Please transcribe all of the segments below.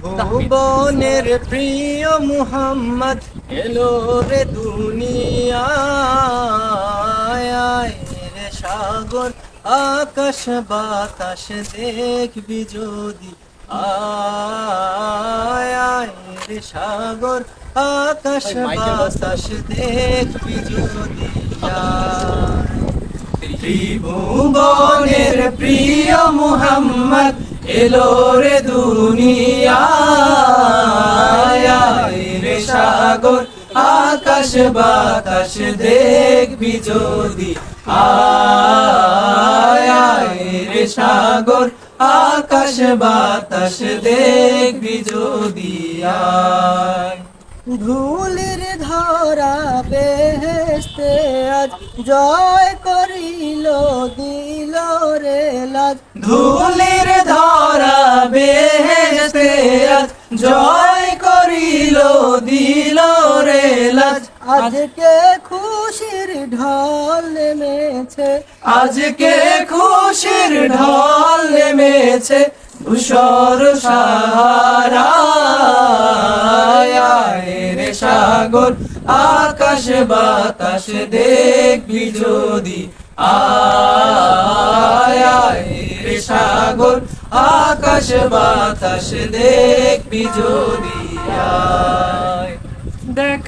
ভুবনের প্রিয় মুহাম্মদ এলো রে দুনিয়ায় রে সাগর আকাশ বাতাস দেখবি যদি আয় রে সাগর আকাশ বাতাস দেখবি যদি ত্রিভুবনের প্রিয় মুহাম্মদ এলো রে দুনিয়ায় রে সাগর আকাশ বাতাস দেখবি যদি আয় রে সাগর আকাশ বাতাস দেখবি যদি ধুলির ধরা বেহেশতে আজ জয় করিল দিল রে লাজ। ধুলির ধরা বেহেশতে আজ জয় করিল দিল রে লাজ। আজকে খুশির ঢল নেমেছে, আজকে খুশির ঢল নেমেছে ধূসর সাহারায় রে সাগর আকাশ বাতাস দেখবি যদি আয় রে সাগর আকাশ বাতাস দেখবি যদি দেখ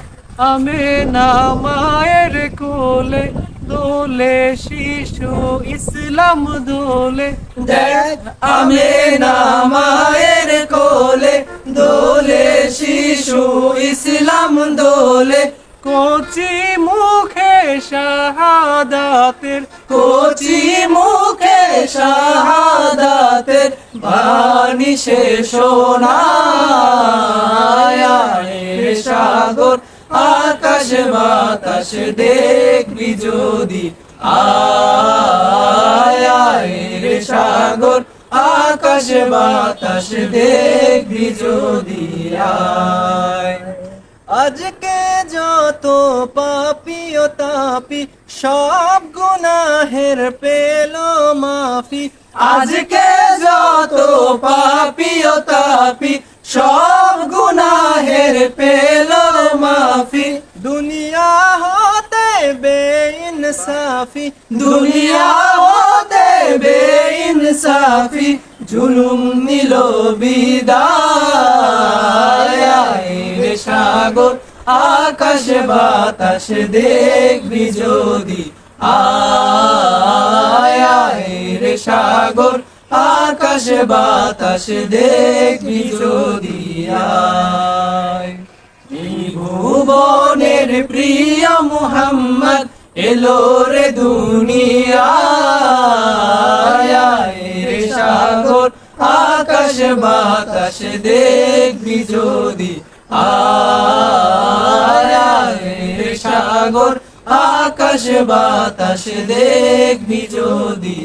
আমেনা মায়ের কোলে দোলে শিশু ইসলাম দোলে। দেখ আমেনা মায়ের কোলে দোলে শিশু ইসলাম দোলে। কচি মুখে শাহাদাতের, কচি মুখে শাহাদাতের বাণী সে শোনায় রে সাগর আকাশ বাতাস দেখবি যদি আয় রে সাগর আকাশ বাতাস দেখবি যদি আজকে যত পাপী ও তাপি সব গুনাহের পেল মাফি। আজকে যত পাপী ও তাপি সব গুনাহের পেল মাফি। দুনিয়া হতে বেইনসাফি, দুনিয়া হতে বেইনসাফি জুলুম নিল বিদায় রে সাগর আকাশ বাতাস দেখবি যদি আয় রে সাগর আকাশ বাতাস দেখবি যদি ভুবনের প্রিয় মুহাম্মদ এলো রে দুনিয়ায় রে সাগর আকাশ বাতাস দেখবি যদি আয় রে সাগর আকাশ বাতাস দেখবি যদি